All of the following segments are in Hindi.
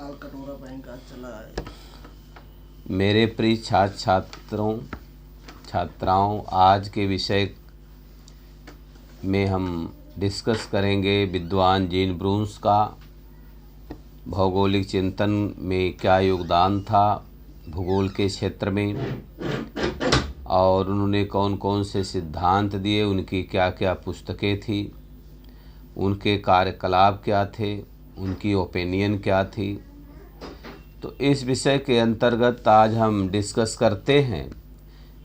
काल कटोरा पहन कर चला है। मेरे प्रिय छात्राओं, आज के विषय में हम डिस्कस करेंगे विद्वान जीन ब्रून्स का भौगोलिक चिंतन में क्या योगदान था भूगोल के क्षेत्र में, और उन्होंने कौन कौन से सिद्धांत दिए, उनकी क्या क्या पुस्तकें थी, उनके कार्यकलाप क्या थे, उनकी ओपिनियन क्या थी। तो इस विषय के अंतर्गत आज हम डिस्कस करते हैं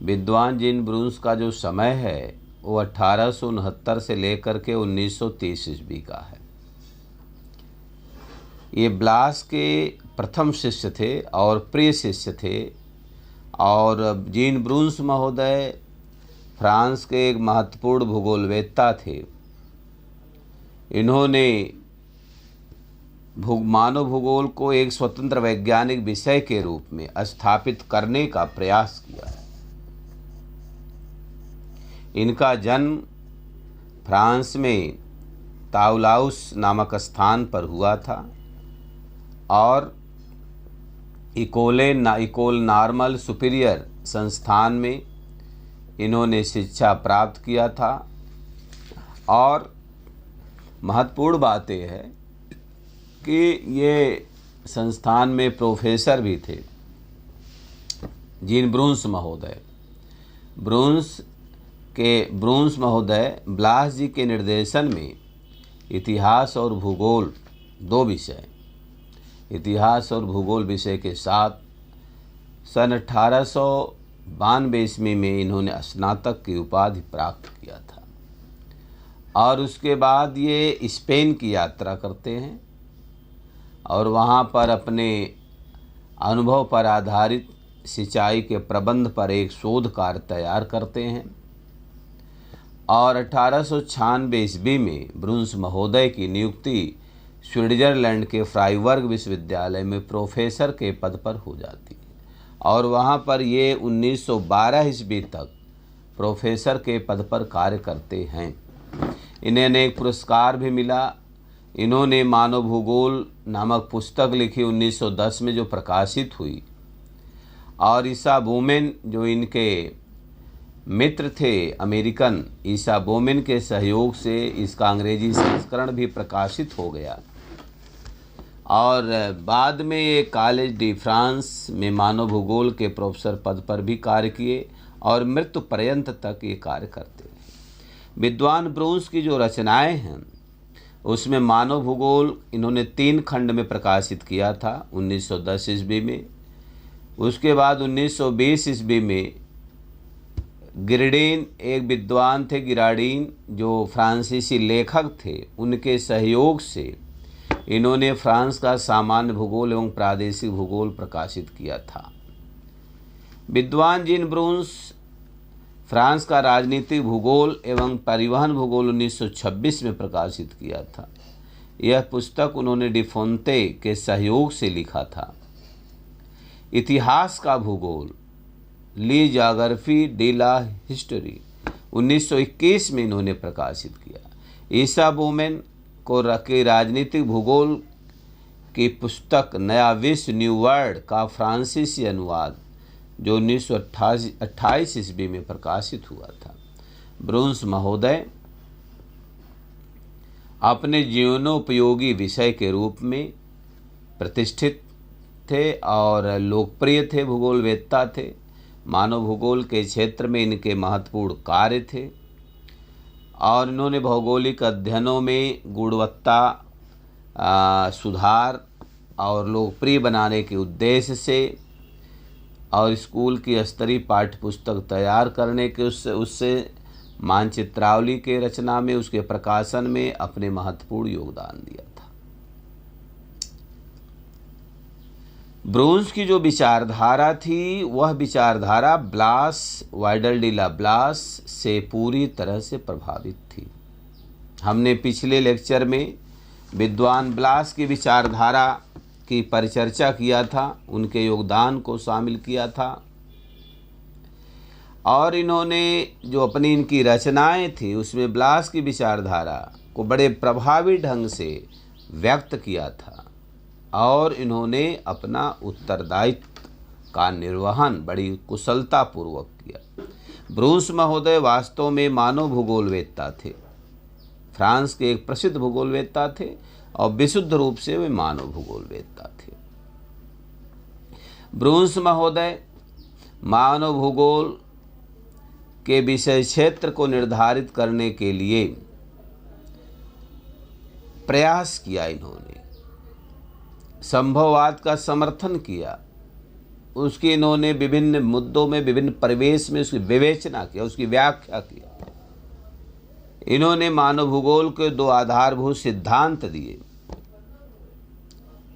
विद्वान जीन ब्रून्स का जो समय है वो 1869 से लेकर के 1930 ईस्वी का है। ये ब्लास के प्रथम शिष्य थे और प्रिय शिष्य थे, और जीन ब्रून्स महोदय फ्रांस के एक महत्वपूर्ण भूगोलवेत्ता थे। इन्होंने मानव भूगोल को एक स्वतंत्र वैज्ञानिक विषय के रूप में स्थापित करने का प्रयास किया है। इनका जन्म फ्रांस में ताउलाउस नामक स्थान पर हुआ था और इकोल नॉर्मल सुपीरियर संस्थान में इन्होंने शिक्षा प्राप्त किया था। और महत्वपूर्ण बात यह है कि ये संस्थान में प्रोफेसर भी थे जीन ब्रून्स महोदय। ब्रून्स महोदय ब्लास जी के निर्देशन में इतिहास और भूगोल दो विषय, इतिहास और भूगोल विषय के साथ सन 1892 ईस्वी में इन्होंने स्नातक की उपाधि प्राप्त किया था। और उसके बाद ये स्पेन की यात्रा करते हैं और वहाँ पर अपने अनुभव पर आधारित सिंचाई के प्रबंध पर एक शोध कार्य तैयार करते हैं। और 1896 ईस्वी में ब्रून्स महोदय की नियुक्ति स्विट्जरलैंड के फ्राइबर्ग विश्वविद्यालय में प्रोफेसर के पद पर हो जाती है, और वहाँ पर ये 1912 ईस्वी तक प्रोफेसर के पद पर कार्य करते हैं। इन्हें एक पुरस्कार भी मिला। इन्होंने मानव भूगोल नामक पुस्तक लिखी 1910 में, जो प्रकाशित हुई, और ईसा बोमेन जो इनके मित्र थे अमेरिकन, ईसा बोमेन के सहयोग से इसका अंग्रेजी संस्करण भी प्रकाशित हो गया। और बाद में ये कॉलेज डी फ्रांस में मानव भूगोल के प्रोफेसर पद पर भी कार्य किए और मृत्यु पर्यंत तक ये कार्य करते रहे। विद्वान ब्रून्स की जो रचनाएं हैं उसमें मानव भूगोल इन्होंने 3 खंड में प्रकाशित किया था 1910 ईस्वी में। उसके बाद 1920 ईस्वी में गिरडीन एक विद्वान थे, गिराडीन, जो फ्रांसीसी लेखक थे, उनके सहयोग से इन्होंने फ्रांस का सामान्य भूगोल एवं प्रादेशिक भूगोल प्रकाशित किया था। विद्वान जीन ब्रून्स फ्रांस का राजनीतिक भूगोल एवं परिवहन भूगोल 1926 में प्रकाशित किया था। यह पुस्तक उन्होंने डिफोंते के सहयोग से लिखा था। इतिहास का भूगोल ली जाग्राफी डी ला हिस्ट्री 1921 में इन्होंने प्रकाशित किया। ईसा बोमेन को रखे राजनीतिक भूगोल की पुस्तक नया विश्व न्यू वर्ल्ड का फ्रांसीसी अनुवाद जो 1928 ईस्वी में प्रकाशित हुआ था। ब्रून्स महोदय अपने जीवनोपयोगी विषय के रूप में प्रतिष्ठित थे और लोकप्रिय थे, भूगोलवेत्ता थे। मानव भूगोल के क्षेत्र में इनके महत्वपूर्ण कार्य थे और इन्होंने भौगोलिक अध्ययनों में गुणवत्ता सुधार और लोकप्रिय बनाने के उद्देश्य से और स्कूल की स्तरीय पाठ्यपुस्तक तैयार करने के उससे मानचित्रावली के रचना में, उसके प्रकाशन में अपने महत्वपूर्ण योगदान दिया था। ब्रून्स की जो विचारधारा थी वह विचारधारा ब्लास, वाइडल डी ला ब्लास से पूरी तरह से प्रभावित थी। हमने पिछले लेक्चर में विद्वान ब्लास की विचारधारा की परिचर्चा किया था, उनके योगदान को शामिल किया था, और इन्होंने जो अपनी इनकी रचनाएं थी उसमें ब्लास की विचारधारा को बड़े प्रभावी ढंग से व्यक्त किया था। और इन्होंने अपना उत्तरदायित्व का निर्वहन बड़ी कुशलता पूर्वक किया। ब्रूस महोदय वास्तव में मानव भूगोलवेत्ता थे, फ्रांस के एक प्रसिद्ध भूगोलवेत्ता थे और विशुद्ध रूप से वे मानव भूगोलवेत्ता थे। ब्रूस महोदय मानव भूगोल के विषय क्षेत्र को निर्धारित करने के लिए प्रयास किया। इन्होंने संभववाद का समर्थन किया, उसकी इन्होंने विभिन्न मुद्दों में, विभिन्न परिवेश में उसकी विवेचना किया, उसकी व्याख्या किया। इन्होंने मानव भूगोल के दो आधारभूत सिद्धांत दिए,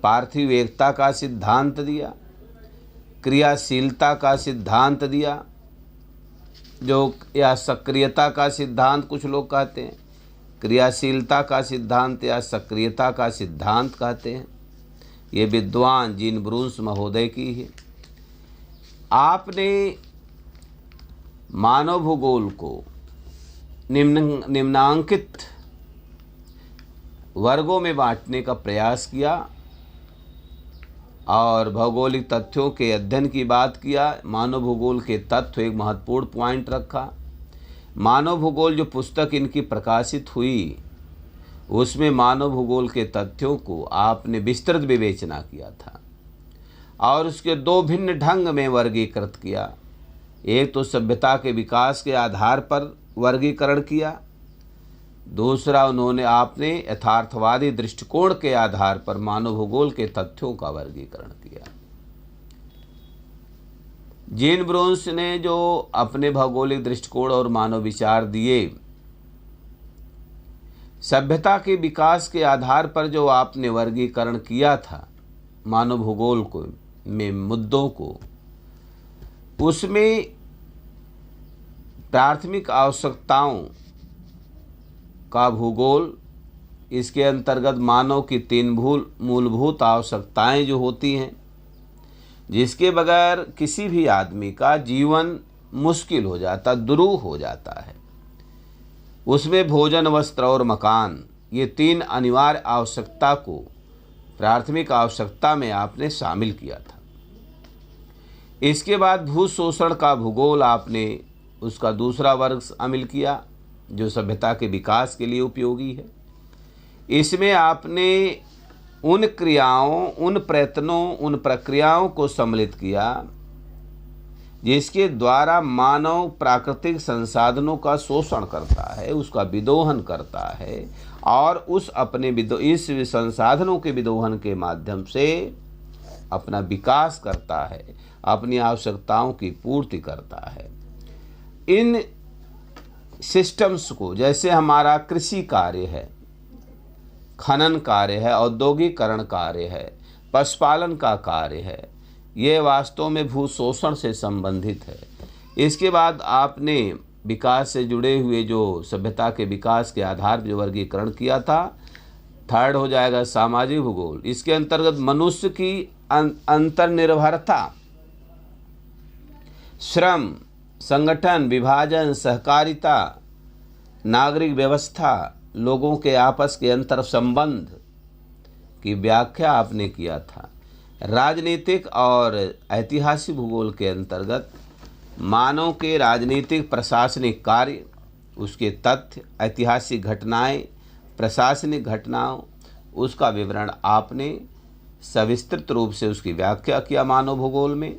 पार्थिव एकता का सिद्धांत दिया, क्रियाशीलता का सिद्धांत दिया, जो या सक्रियता का सिद्धांत कुछ लोग कहते हैं, क्रियाशीलता का सिद्धांत या सक्रियता का सिद्धांत कहते हैं। ये विद्वान जीन ब्रूस महोदय की है। आपने मानव भूगोल को निम्नांकित वर्गों में बांटने का प्रयास किया और भौगोलिक तथ्यों के अध्ययन की बात किया। मानव भूगोल के तत्व एक महत्वपूर्ण पॉइंट रखा। मानव भूगोल जो पुस्तक इनकी प्रकाशित हुई, उसमें मानव भूगोल के तथ्यों को आपने विस्तृत विवेचना किया था और उसके दो भिन्न ढंग में वर्गीकृत किया। एक तो सभ्यता के विकास के आधार पर वर्गीकरण किया, दूसरा उन्होंने आपने यथार्थवादी दृष्टिकोण के आधार पर मानव भूगोल के तथ्यों का वर्गीकरण किया। जीन ब्रूस ने जो अपने भौगोलिक दृष्टिकोण और मानव विचार दिए, सभ्यता के विकास के आधार पर जो आपने वर्गीकरण किया था मानव भूगोल को में मुद्दों को, उसमें प्राथमिक आवश्यकताओं का भूगोल, इसके अंतर्गत मानव की तीन मूलभूत आवश्यकताएं जो होती हैं, जिसके बगैर किसी भी आदमी का जीवन मुश्किल हो जाता, दुरूह हो जाता है। उसमें भोजन, वस्त्र और मकान, ये तीन अनिवार्य आवश्यकता को प्राथमिक आवश्यकता में आपने शामिल किया था। इसके बाद भू शोषण का भूगोल आपने उसका दूसरा वर्ग शामिल किया, जो सभ्यता के विकास के लिए उपयोगी है। इसमें आपने उन क्रियाओं, उन प्रयत्नों, उन प्रक्रियाओं को सम्मिलित किया जिसके द्वारा मानव प्राकृतिक संसाधनों का शोषण करता है, उसका विदोहन करता है और उस अपने इस संसाधनों के विदोहन के माध्यम से अपना विकास करता है, अपनी आवश्यकताओं की पूर्ति करता है। इन सिस्टम्स को, जैसे हमारा कृषि कार्य है, खनन कार्य है, औद्योगिकरण कार्य है, पशुपालन का कार्य है, ये वास्तव में भू शोषण से संबंधित है। इसके बाद आपने विकास से जुड़े हुए जो सभ्यता के विकास के आधार पर जो वर्गीकरण किया था, थर्ड हो जाएगा सामाजिक भूगोल। इसके अंतर्गत मनुष्य की अंतर्निर्भरता, श्रम, संगठन, विभाजन, सहकारिता, नागरिक व्यवस्था, लोगों के आपस के अंतर संबंध की व्याख्या आपने किया था। राजनीतिक और ऐतिहासिक भूगोल के अंतर्गत मानव के राजनीतिक प्रशासनिक कार्य, उसके तथ्य, ऐतिहासिक घटनाएं, प्रशासनिक घटनाओं, उसका विवरण आपने सविस्तृत रूप से उसकी व्याख्या किया मानव भूगोल में।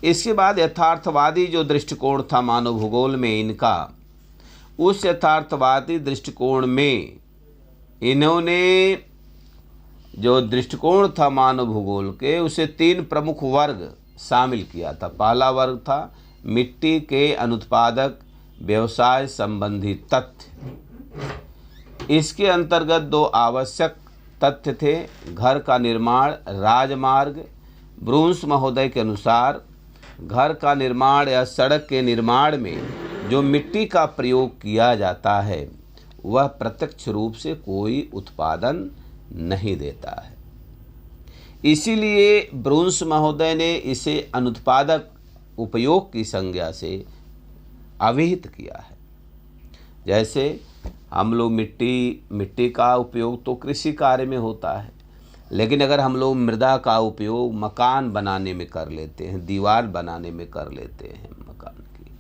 इसके बाद यथार्थवादी जो दृष्टिकोण था मानव भूगोल में इनका, उस यथार्थवादी दृष्टिकोण में इन्होंने जो दृष्टिकोण था मानव भूगोल के, उसे तीन प्रमुख वर्ग शामिल किया था। पहला वर्ग था मिट्टी के अनुत्पादक व्यवसाय संबंधी तथ्य। इसके अंतर्गत दो आवश्यक तथ्य थे, घर का निर्माण, राजमार्ग। ब्रूस महोदय के अनुसार घर का निर्माण या सड़क के निर्माण में जो मिट्टी का प्रयोग किया जाता है, वह प्रत्यक्ष रूप से कोई उत्पादन नहीं देता है। इसीलिए ब्रूस महोदय ने इसे अनुत्पादक उपयोग की संज्ञा से अभिहित किया है। जैसे हम लोग मिट्टी का उपयोग तो कृषि कार्य में होता है, लेकिन अगर हम लोग मृदा का उपयोग मकान बनाने में कर लेते हैं, दीवार बनाने में कर लेते हैं मकान की,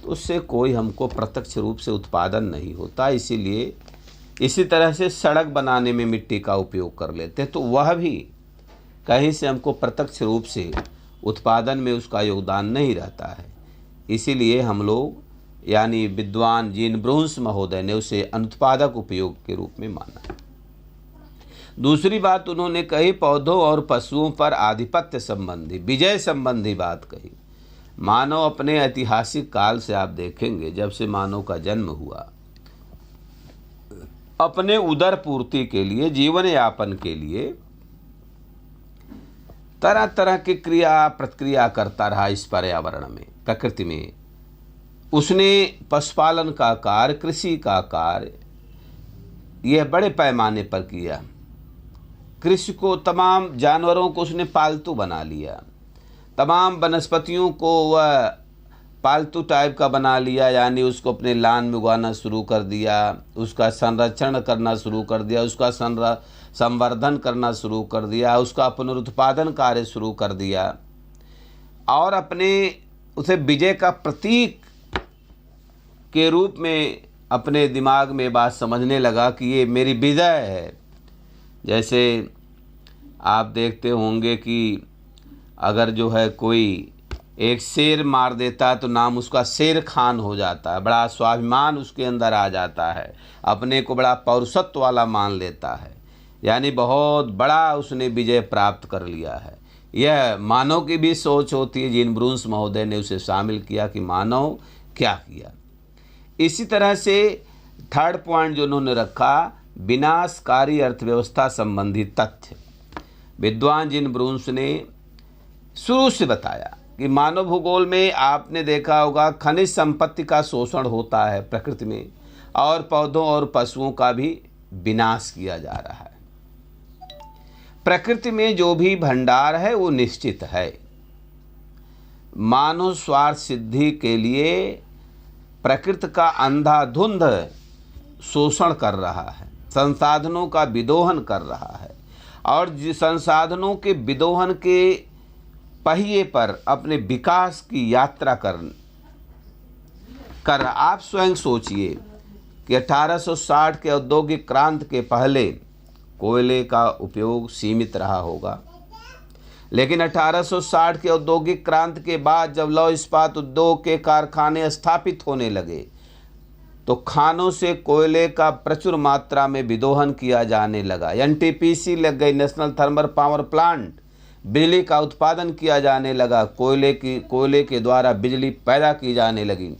तो उससे कोई हमको प्रत्यक्ष रूप से उत्पादन नहीं होता। इसीलिए इसी तरह से सड़क बनाने में मिट्टी का उपयोग कर लेते हैं, तो वह भी कहीं से हमको प्रत्यक्ष रूप से उत्पादन में उसका योगदान नहीं रहता है। इसीलिए हम लोग यानी विद्वान जीन ब्रूंस महोदय ने उसे अनुत्पादक उपयोग के रूप में माना। दूसरी बात उन्होंने कही, पौधों और पशुओं पर आधिपत्य संबंधी, विजय संबंधी बात कही। मानव अपने ऐतिहासिक काल से आप देखेंगे, जब से मानव का जन्म हुआ, अपने उदर पूर्ति के लिए, जीवन यापन के लिए तरह तरह की क्रिया प्रतिक्रिया करता रहा इस पर्यावरण में, प्रकृति में। उसने पशुपालन का कार्य, कृषि का कार्य यह बड़े पैमाने पर किया। कृषि को, तमाम जानवरों को उसने पालतू बना लिया, तमाम वनस्पतियों को वह पालतू टाइप का बना लिया, यानी उसको अपने लान में उगाना शुरू कर दिया, उसका संरक्षण करना शुरू कर दिया, उसका संवर्धन करना शुरू कर दिया, उसका पुनरुत्पादन कार्य शुरू कर दिया, और अपने उसे विजय का प्रतीक के रूप में अपने दिमाग में बात समझने लगा कि ये मेरी विजय है। जैसे आप देखते होंगे कि अगर जो है कोई एक शेर मार देता है तो नाम उसका शेर खान हो जाता है, बड़ा स्वाभिमान उसके अंदर आ जाता है, अपने को बड़ा पौरुषत्व वाला मान लेता है, यानी बहुत बड़ा उसने विजय प्राप्त कर लिया है। यह मानव की भी सोच होती है। जीन ब्रूंस महोदय ने उसे शामिल किया कि मानव क्या किया। इसी तरह से थर्ड पॉइंट जो उन्होंने रखा, विनाशकारी अर्थव्यवस्था संबंधी तथ्य। विद्वान जीन ब्रूंस ने शुरू से बताया कि मानव भूगोल में आपने देखा होगा खनिज संपत्ति का शोषण होता है प्रकृति में, और पौधों और पशुओं का भी विनाश किया जा रहा है। प्रकृति में जो भी भंडार है वो निश्चित है। मानव स्वार्थ सिद्धि के लिए प्रकृति का अंधाधुंध शोषण कर रहा है, संसाधनों का विदोहन कर रहा है, और जिस संसाधनों के विदोहन के पहिए पर अपने विकास की यात्रा कर आप स्वयं सोचिए कि 1860 के औद्योगिक क्रांति के पहले कोयले का उपयोग सीमित रहा होगा, लेकिन 1860 के औद्योगिक क्रांति के बाद जब लौह इस्पात उद्योग के कारखाने स्थापित होने लगे तो खानों से कोयले का प्रचुर मात्रा में विदोहन किया जाने लगा। एनटीपीसी लग गई, नेशनल थर्मल पावर प्लांट, बिजली का उत्पादन किया जाने लगा, कोयले के द्वारा बिजली पैदा की जाने लगी।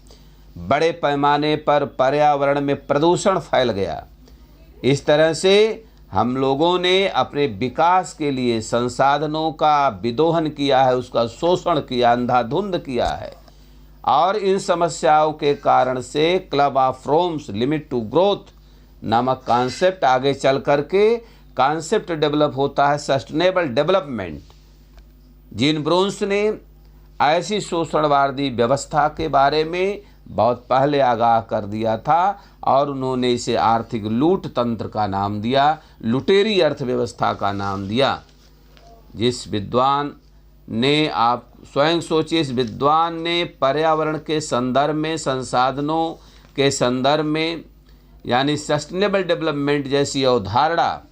बड़े पैमाने पर पर्यावरण में प्रदूषण फैल गया। इस तरह से हम लोगों ने अपने विकास के लिए संसाधनों का विदोहन किया है, उसका शोषण किया, अंधाधुंध किया है, और इन समस्याओं के कारण से club of Rome's limit to growth नामक कॉन्सेप्ट आगे चल करके कॉन्सेप्ट डेवलप होता है, सस्टेनेबल डेवलपमेंट। जीन ब्रूंस ने ऐसी शोषणवादी व्यवस्था के बारे में बहुत पहले आगाह कर दिया था, और उन्होंने इसे आर्थिक लूट तंत्र का नाम दिया, लुटेरी अर्थव्यवस्था का नाम दिया। जिस विद्वान ने, आप स्वयं सोचिए, इस विद्वान ने पर्यावरण के संदर्भ में, संसाधनों के संदर्भ में, यानी सस्टेनेबल डेवलपमेंट जैसी अवधारणा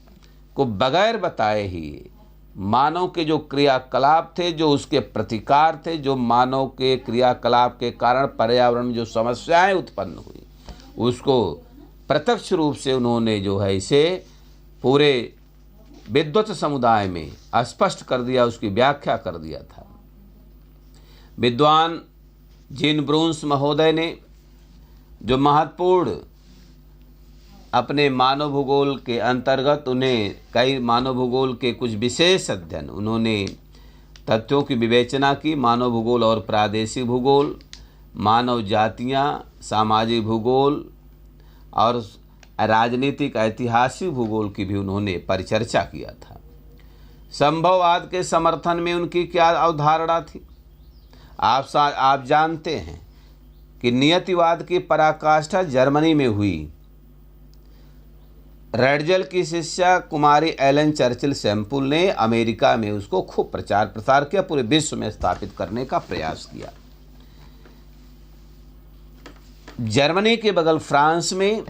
को बगैर बताए ही मानव के जो क्रियाकलाप थे, जो उसके प्रतिकार थे, जो मानव के क्रियाकलाप के कारण पर्यावरण में जो समस्याएं उत्पन्न हुई, उसको प्रत्यक्ष रूप से उन्होंने जो है इसे पूरे विद्वत समुदाय में स्पष्ट कर दिया, उसकी व्याख्या कर दिया था। विद्वान जीन ब्रूंस महोदय ने जो महत्वपूर्ण अपने मानव भूगोल के अंतर्गत, उन्हें कई मानव भूगोल के कुछ विशेष अध्ययन, उन्होंने तथ्यों की विवेचना की, मानव भूगोल और प्रादेशिक भूगोल, मानव जातियाँ, सामाजिक भूगोल और राजनीतिक ऐतिहासिक भूगोल की भी उन्होंने परिचर्चा किया था। संभववाद के समर्थन में उनकी क्या अवधारणा थी? आप जानते हैं कि नियतिवाद की पराकाष्ठा जर्मनी में हुई। रैडजल की शिष्या कुमारी एलन चर्चिल सैम्पुल ने अमेरिका में उसको खूब प्रचार प्रसार किया, पूरे विश्व में स्थापित करने का प्रयास किया। जर्मनी के बगल फ्रांस में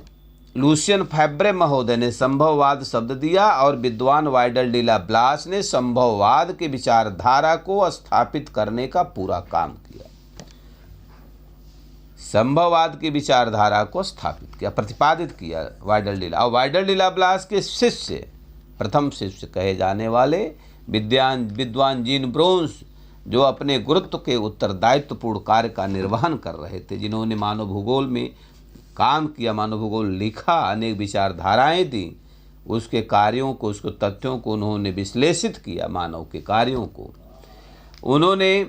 लुसियन फैब्रे महोदय ने संभववाद शब्द दिया और विद्वान वाइडल डी ला ब्लास ने संभववाद की विचारधारा को स्थापित करने का पूरा काम किया। संभववाद की विचारधारा को स्थापित किया, प्रतिपादित किया वाइडल डी ला। और वाइडल डी ला ब्लास के शिष्य, प्रथम शिष्य कहे जाने वाले विद्वान जीन ब्रोन्स, जो अपने गुरुत्व के उत्तरदायित्वपूर्ण कार्य का निर्वहन कर रहे थे, जिन्होंने मानव भूगोल में काम किया, मानव भूगोल लिखा, अनेक विचारधाराएं दी, उसके कार्यों को, उसके तथ्यों को उन्होंने विश्लेषित किया, मानव के कार्यों को। उन्होंने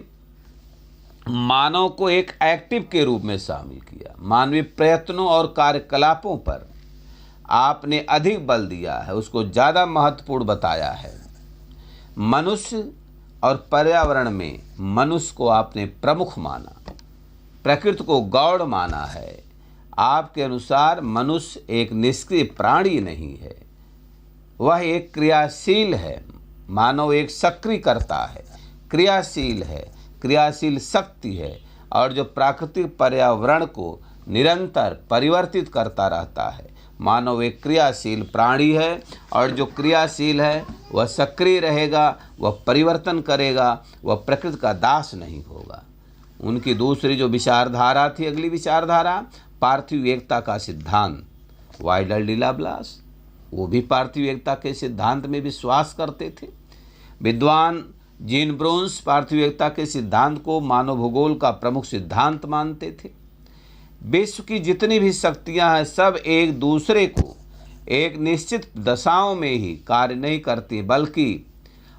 मानव को एक एक्टिव के रूप में शामिल किया। मानवीय प्रयत्नों और कार्यकलापों पर आपने अधिक बल दिया है, उसको ज़्यादा महत्वपूर्ण बताया है। मनुष्य और पर्यावरण में मनुष्य को आपने प्रमुख माना, प्रकृति को गौड़ माना है। आपके अनुसार मनुष्य एक निष्क्रिय प्राणी नहीं है, वह एक क्रियाशील है। मानव एक सक्रिय कर्ता है, क्रियाशील है, क्रियाशील शक्ति है, और जो प्राकृतिक पर्यावरण को निरंतर परिवर्तित करता रहता है। मानव एक क्रियाशील प्राणी है, और जो क्रियाशील है वह सक्रिय रहेगा, वह परिवर्तन करेगा, वह प्रकृति का दास नहीं होगा। उनकी दूसरी जो विचारधारा थी, अगली विचारधारा पार्थिव एकता का सिद्धांत। वाइडल डी ला ब्लास वो भी पार्थिव एकता के सिद्धांत में विश्वास करते थे। विद्वान जीन ब्रोन्स पार्थिव एकता के सिद्धांत को मानव भूगोल का प्रमुख सिद्धांत मानते थे। विश्व की जितनी भी शक्तियां हैं, सब एक दूसरे को एक निश्चित दशाओं में ही कार्य नहीं करती, बल्कि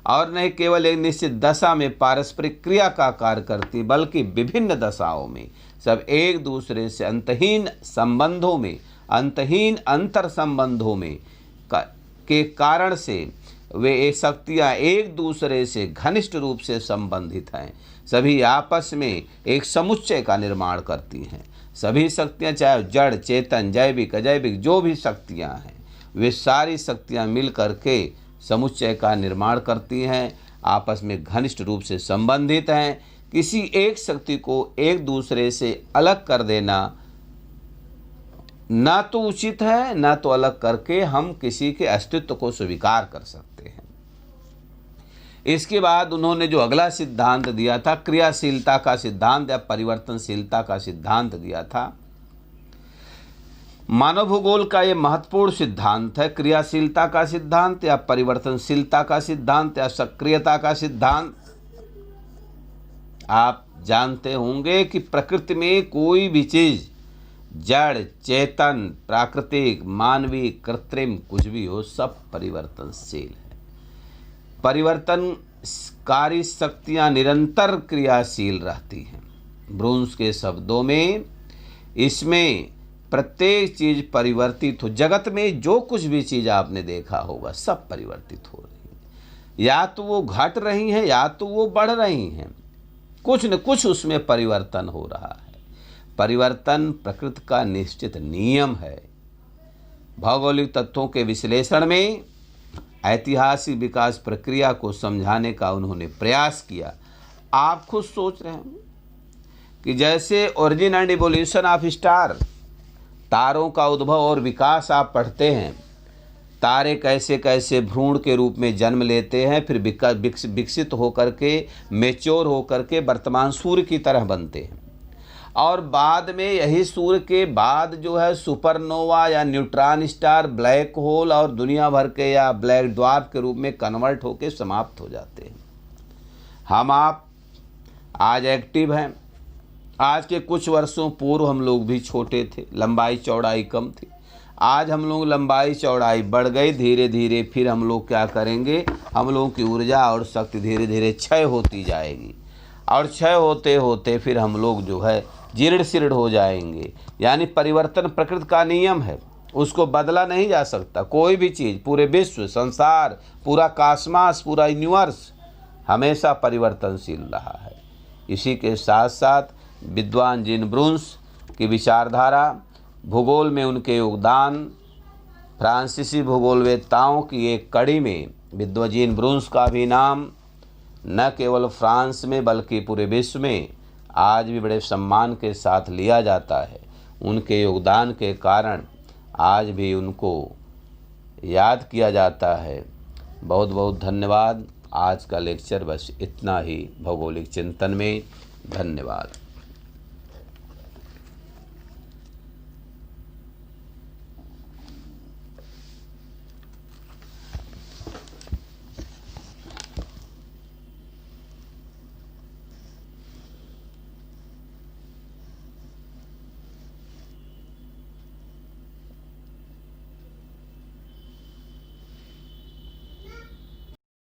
और नहीं केवल एक निश्चित दशा में पारस्परिक क्रिया का कार्य करती, बल्कि विभिन्न दशाओं में सब एक दूसरे से अंतहीन संबंधों में, अंतहीन अंतर संबंधों में के कारण से वे एक शक्तियाँ एक दूसरे से घनिष्ठ रूप से संबंधित हैं। सभी आपस में एक समुच्चय का निर्माण करती हैं। सभी शक्तियाँ, चाहे जड़, चेतन, जैविक, अजैविक, जो भी शक्तियाँ हैं, वे सारी शक्तियाँ मिल करके समुच्चय का निर्माण करती हैं, आपस में घनिष्ठ रूप से संबंधित हैं। किसी एक शक्ति को एक दूसरे से अलग कर देना ना तो उचित है, ना तो अलग करके हम किसी के अस्तित्व को स्वीकार कर सकते हैं। इसके बाद उन्होंने जो अगला सिद्धांत दिया था, क्रियाशीलता का सिद्धांत या परिवर्तनशीलता का सिद्धांत दिया था। मानव भूगोल का ये महत्वपूर्ण सिद्धांत है, क्रियाशीलता का सिद्धांत या परिवर्तनशीलता का सिद्धांत या सक्रियता का सिद्धांत। आप जानते होंगे कि प्रकृति में कोई भी चीज, जड़, चेतन, प्राकृतिक, मानवीय, कृत्रिम, कुछ भी हो, सब परिवर्तनशील है। परिवर्तनकारी शक्तियाँ निरंतर क्रियाशील रहती हैं। ब्रोन्स के शब्दों में इसमें प्रत्येक चीज़ परिवर्तित हो। जगत में जो कुछ भी चीज़ आपने देखा होगा, सब परिवर्तित हो रही है। या तो वो घट रही हैं या तो वो बढ़ रही हैं, कुछ न कुछ उसमें परिवर्तन हो रहा है। परिवर्तन प्रकृति का निश्चित नियम है। भौगोलिक तत्वों के विश्लेषण में ऐतिहासिक विकास प्रक्रिया को समझाने का उन्होंने प्रयास किया। आप खुद सोच रहे हैं कि जैसे origin and evolution of star, तारों का उद्भव और विकास आप पढ़ते हैं, तारे कैसे कैसे भ्रूण के रूप में जन्म लेते हैं, फिर विकसित होकर के, मैच्योर होकर के वर्तमान सूर्य की तरह बनते हैं, और बाद में यही सूर्य के बाद जो है सुपरनोवा या न्यूट्रॉन स्टार, ब्लैक होल और दुनिया भर के या ब्लैक ड्वार्फ के रूप में कन्वर्ट होकर समाप्त हो जाते हैं। हम आप आज एक्टिव हैं। आज के कुछ वर्षों पूर्व हम लोग भी छोटे थे, लंबाई चौड़ाई कम थी। आज हम लोग लंबाई चौड़ाई बढ़ गई धीरे धीरे। फिर हम लोग क्या करेंगे, हम लोगों की ऊर्जा और शक्ति धीरे धीरे क्षय होती जाएगी, और क्षय होते होते फिर हम लोग जो है जीर्ण शीर्ण हो जाएंगे। यानी परिवर्तन प्रकृति का नियम है, उसको बदला नहीं जा सकता। कोई भी चीज़, पूरे विश्व, संसार, पूरा कास्मास, पूरा यूनिवर्स हमेशा परिवर्तनशील रहा है। इसी के साथ साथ विद्वान जीन ब्रोन्स की विचारधारा, भूगोल में उनके योगदान फ्रांसीसी भूगोलवेत्ताओं की एक कड़ी में विद्वजीन ब्रूंस का भी नाम न केवल फ्रांस में बल्कि पूरे विश्व में आज भी बड़े सम्मान के साथ लिया जाता है। उनके योगदान के कारण आज भी उनको याद किया जाता है। बहुत बहुत धन्यवाद। आज का लेक्चर बस इतना ही भौगोलिक चिंतन में। धन्यवाद।